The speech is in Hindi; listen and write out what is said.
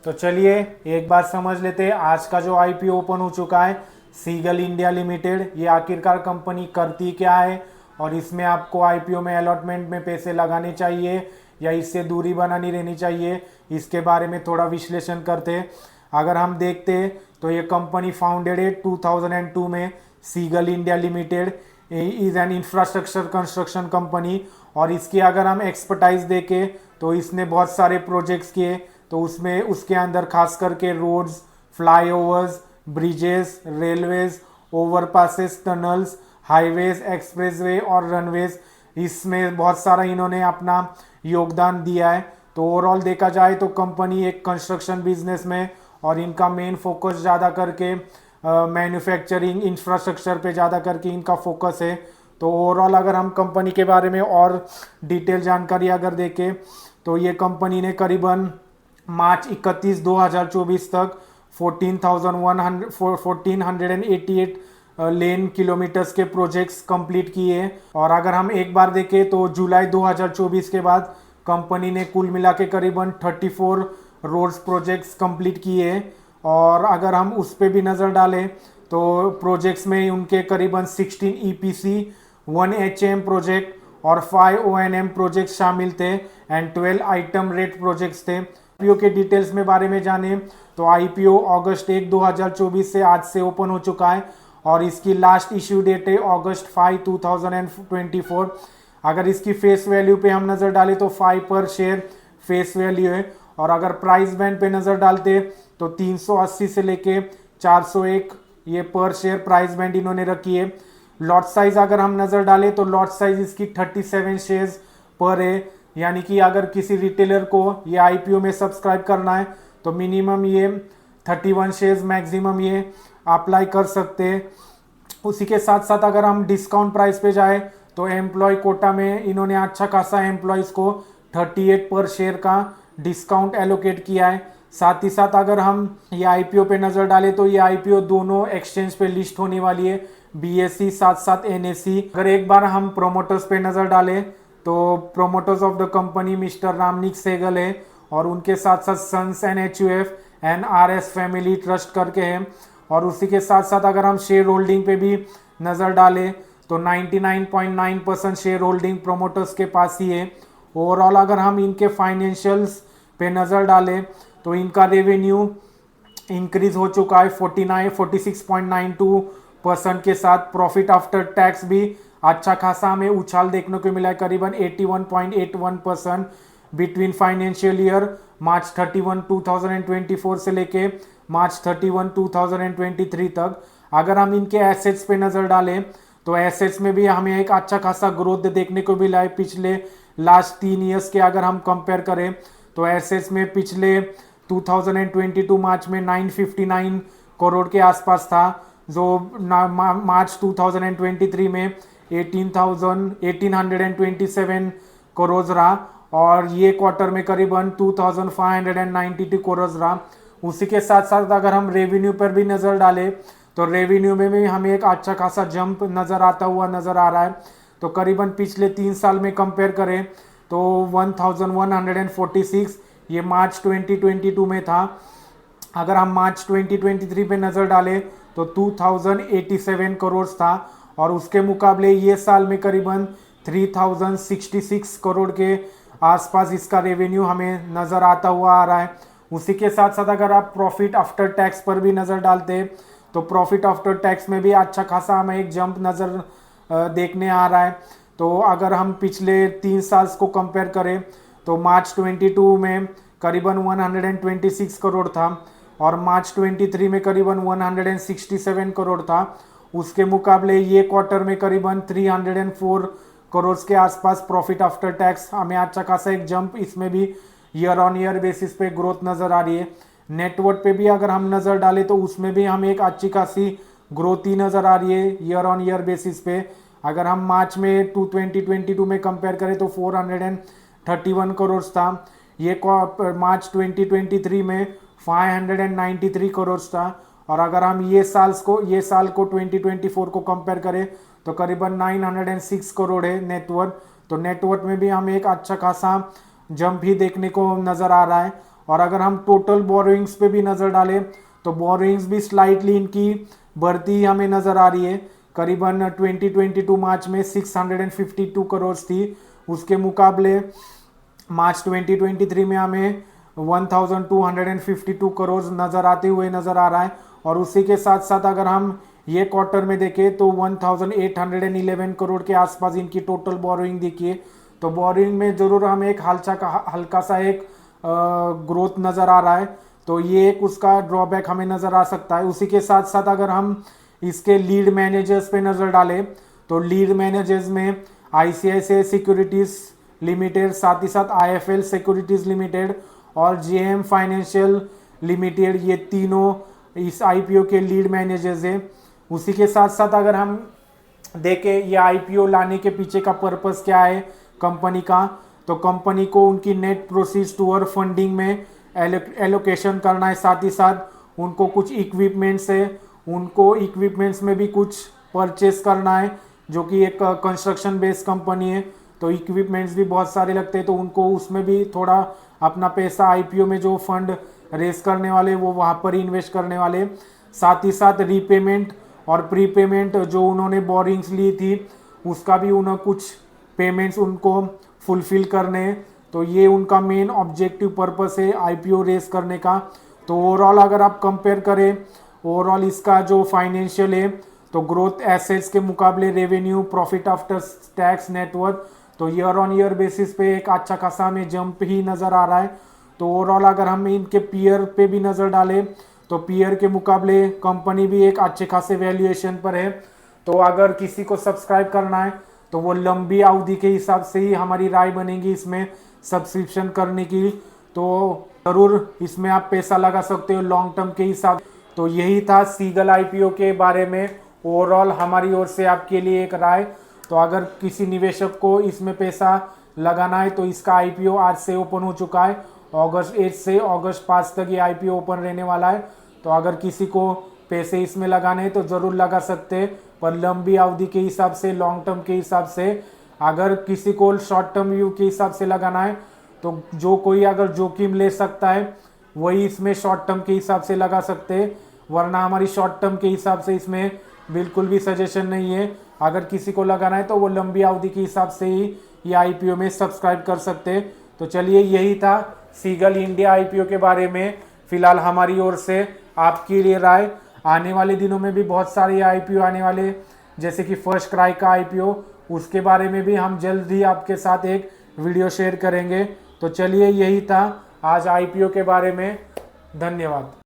तो चलिए एक बार समझ लेते हैं आज का जो आईपीओ ओपन हो चुका है सीगल इंडिया लिमिटेड। ये आखिरकार कंपनी करती क्या है और इसमें आपको आईपीओ में अलॉटमेंट में पैसे लगाने चाहिए या इससे दूरी बनानी रहनी चाहिए, इसके बारे में थोड़ा विश्लेषण करते हैं। अगर हम देखते हैं तो ये कंपनी फाउंडेड है 2002 में। Seagull India limited is an infrastructure construction company और इसकी अगर हम एक्सपर्टाइज देखें तो इसने बहुत सारे प्रोजेक्ट्स किए। तो उसमें उसके अंदर खास करके roads, flyovers, bridges, railways, overpasses, tunnels, highways, expressway और रनवेज, इसमें बहुत सारा इन्होंने अपना योगदान दिया है। तो ओवरऑल देखा जाए तो कंपनी एक कंस्ट्रक्शन बिजनेस में और इनका मेन फोकस ज़्यादा करके मैन्युफैक्चरिंग इंफ्रास्ट्रक्चर पे ज़्यादा करके इनका फोकस है। तो ओवरऑल अगर हम कंपनी के बारे में और डिटेल जानकारी अगर देखें तो ये कंपनी ने करीबन मार्च 31 2024 तक 1488 लेन किलोमीटर्स के प्रोजेक्ट्स कंप्लीट किए। और अगर हम एक बार देखें तो जुलाई 2024 के बाद कंपनी ने कुल मिला के करीबन 34 रोड्स प्रोजेक्ट्स कंप्लीट किए। और अगर हम उस पर भी नज़र डालें तो प्रोजेक्ट्स में उनके करीबन 16 ईपीसी, 1 एचएम प्रोजेक्ट और 5 ओएनएम प्रोजेक्ट शामिल थे एंड 12 आइटम रेट प्रोजेक्ट्स थे। आईपीओ के डिटेल्स में बारे में जाने तो आईपीओ अगस्त 1 2024 से आज से ओपन हो चुका है और इसकी लास्ट इश्यू डेट है अगस्त 5 2024। अगर इसकी फेस वैल्यू पे हम नज़र डालें तो 5 पर शेयर फेस वैल्यू है। और अगर प्राइस बैंड पे नज़र डालते तो 380 से लेके 401 ये पर शेयर प्राइस बैंड इन्होंने रखी है। लॉट साइज अगर हम नज़र डालें तो लॉट साइज इसकी 37 शेयर्स पर है, यानी कि अगर किसी रिटेलर को ये आईपीओ में सब्सक्राइब करना है तो मिनिमम ये 31 शेयर्स मैक्सिमम ये अप्लाई कर सकते हैं। उसी के साथ साथ अगर हम डिस्काउंट प्राइस पे जाए तो एम्प्लॉय कोटा में इन्होंने अच्छा खासा एम्प्लॉयज़ को 38 पर शेयर का डिस्काउंट एलोकेट किया है। साथ ही साथ अगर हम ये आईपीओ पे नज़र डालें तो ये आईपीओ दोनों एक्सचेंज पे लिस्ट होने वाली है, बीएसई साथ साथ एनएसई। अगर एक बार हम प्रोमोटर्स पे नज़र डालें तो promoters of the company mister Ramnik Sehgal है और उनके साथ साथ sons and HUF and RS family trust करके हैं। और उसी के साथ साथ अगर हम शेयर होल्डिंग पे भी नज़र डालें तो 99.9% शेयर होल्डिंग प्रोमोटर्स के पास ही है। ओवरऑल अगर हम इनके फाइनेंशियल्स पे नज़र डालें तो इनका रेवेन्यू इंक्रीज हो चुका है 46.92% के साथ। प्रॉफिट आफ्टर टैक्स भी अच्छा खासा हमें उछाल देखने को मिला है, करीबन 81.81% बिटवीन फाइनेंशियल ईयर मार्च 31 2024 से लेके मार्च 31 2023 तक। अगर हम इनके एसेट्स पे नज़र डालें तो एसेट्स में भी हमें एक अच्छा खासा ग्रोथ देखने को मिला है। पिछले लास्ट 3 ईयर्स के अगर हम कंपेयर करें तो एसेट्स में पिछले 2022 मार्च में 959 करोड़ के आसपास था, जो मार्च 2023 में 1827 करोड़ रहा और ये क्वार्टर में करीबन 2592 करोड़ रहा। उसी के साथ साथ अगर हम रेवेन्यू पर भी नज़र डालें तो रेवेन्यू में भी हमें एक अच्छा खासा जंप नज़र आता हुआ नज़र आ रहा है। तो करीबन पिछले 3 साल में कंपेयर करें तो 1146 ये मार्च 2022 में था। अगर हम मार्च 2023 पे नज़र डालें तो 2087 करोड़ था और उसके मुकाबले ये साल में करीबन 3066 करोड़ के आसपास इसका रेवेन्यू हमें नज़र आता हुआ आ रहा है। उसी के साथ साथ अगर आप प्रॉफिट आफ्टर टैक्स पर भी नज़र डालते हैं तो प्रॉफिट आफ्टर टैक्स में भी अच्छा खासा हमें एक जंप नज़र देखने आ रहा है। तो अगर हम पिछले 3 साल को कंपेयर करें तो मार्च 22 में करीबन 126 करोड़ था और मार्च 23 में करीबन 167 करोड़ था। उसके मुकाबले ये क्वार्टर में करीबन 304 करोड़ के आसपास प्रॉफिट आफ्टर टैक्स हमें अच्छा खासा एक जंप इसमें भी ईयर ऑन ईयर बेसिस पे ग्रोथ नज़र आ रही है। नेटवर्थ पे भी अगर हम नज़र डालें तो उसमें भी हमें एक अच्छी खासी ग्रोथ ही नज़र आ रही है ईयर ऑन ईयर बेसिस पे। अगर हम मार्च में 2022 में कंपेयर करें तो 431 करोड़ था, ये मार्च 2023 में 593 करोड़ था। और अगर हम ये साल को 2024 को कंपेयर करें तो करीबन 906 करोड़ है नेटवर्थ। तो नेटवर्थ में भी हमें एक अच्छा खासा जंप ही देखने को नज़र आ रहा है। और अगर हम टोटल बोरोइंग्स पे भी नज़र डालें तो बोरोइंग्स भी स्लाइटली इनकी बढ़ती हमें नज़र आ रही है। करीबन 2022 मार्च में 652 करोड़ थी, उसके मुकाबले मार्च 2023 में हमें 1252 करोड़ नज़र आते हुए नज़र आ रहा है। और उसी के साथ साथ अगर हम ये क्वार्टर में देखें तो 1811 करोड़ के आसपास इनकी टोटल बोरोइंग दिखी है। तो बोरोइंग में ज़रूर हमें एक हल्का सा एक ग्रोथ नज़र आ रहा है, तो ये एक उसका ड्रॉबैक हमें नज़र आ सकता है। उसी के साथ साथ अगर हम इसके लीड मैनेजर्स पे नज़र डालें तो लीड मैनेजर्स में ICICI सिक्योरिटीज़ लिमिटेड, साथ ही साथ IIFL सिक्योरिटीज़ लिमिटेड और JM फाइनेंशियल लिमिटेड, ये तीनों इस IPO के लीड मैनेजर्स हैं। उसी के साथ साथ अगर हम देखें ये IPO लाने के पीछे का पर्पस क्या है कंपनी का, तो कंपनी को उनकी नेट प्रोसीड्स टूवर्ड फंडिंग में एलोकेशन करना है। साथ ही साथ उनको कुछ इक्विपमेंट्स है, उनको इक्विपमेंट्स में भी कुछ परचेस करना है, जो कि एक कंस्ट्रक्शन बेस्ड कंपनी है, तो इक्विपमेंट्स भी बहुत सारे लगते हैं, तो उनको उसमें भी थोड़ा अपना पैसा IPO में जो फंड रेस करने वाले वो वहाँ पर इन्वेस्ट करने वाले। साथ ही साथ रीपेमेंट और प्रीपेमेंट जो उन्होंने बोरिंग्स ली थी उसका भी उन्हें कुछ पेमेंट्स उनको फुलफिल करने, तो ये उनका मेन ऑब्जेक्टिव पर्पस है IPO रेस करने का। तो ओवरऑल अगर आप कंपेयर करें ओवरऑल इसका जो फाइनेंशियल है तो ग्रोथ एसेट्स के मुकाबले revenue, profit after tax, net worth, तो ईयर ऑन ईयर बेसिस पे एक अच्छा खासा हमें जंप ही नज़र आ रहा है। तो ओवरऑल अगर हम इनके पीयर पे भी नज़र डालें तो पीयर के मुकाबले कंपनी भी एक अच्छे खासे वैल्यूएशन पर है। तो अगर किसी को सब्सक्राइब करना है तो वो लंबी अवधि के हिसाब से ही हमारी राय बनेगी इसमें सब्सक्रिप्शन करने की, तो ज़रूर इसमें आप पैसा लगा सकते हो लॉन्ग टर्म के हिसाब। तो यही था सीगल IPO के बारे में ओवरऑल हमारी ओर से आपके लिए एक राय। तो अगर किसी निवेशक को इसमें पैसा लगाना है तो इसका IPO आज से ओपन हो चुका है, अगस्त 8 से अगस्त 5 तक ये IPO ओपन रहने वाला है। तो अगर किसी को पैसे इसमें लगाने हैं तो ज़रूर लगा सकते हैं, पर लंबी अवधि के हिसाब से, लॉन्ग टर्म के हिसाब से। अगर किसी को शॉर्ट टर्म व्यू के हिसाब से लगाना है तो जो कोई अगर जोखिम ले सकता है वही इसमें शॉर्ट टर्म के हिसाब से लगा सकते हैं, वरना हमारी शॉर्ट टर्म के हिसाब से इसमें बिल्कुल भी सजेशन नहीं है। अगर किसी को लगाना है तो वो लंबी अवधि के हिसाब से ही ये IPO में सब्सक्राइब कर सकते हैं। तो चलिए यही था सीगल इंडिया IPO के बारे में फिलहाल हमारी ओर से आपके लिए राय। आने वाले दिनों में भी बहुत सारे IPO आने वाले, जैसे कि फर्स्ट क्राई का IPO, उसके बारे में भी हम जल्द ही आपके साथ एक वीडियो शेयर करेंगे। तो चलिए यही था आज IPO के बारे में। धन्यवाद।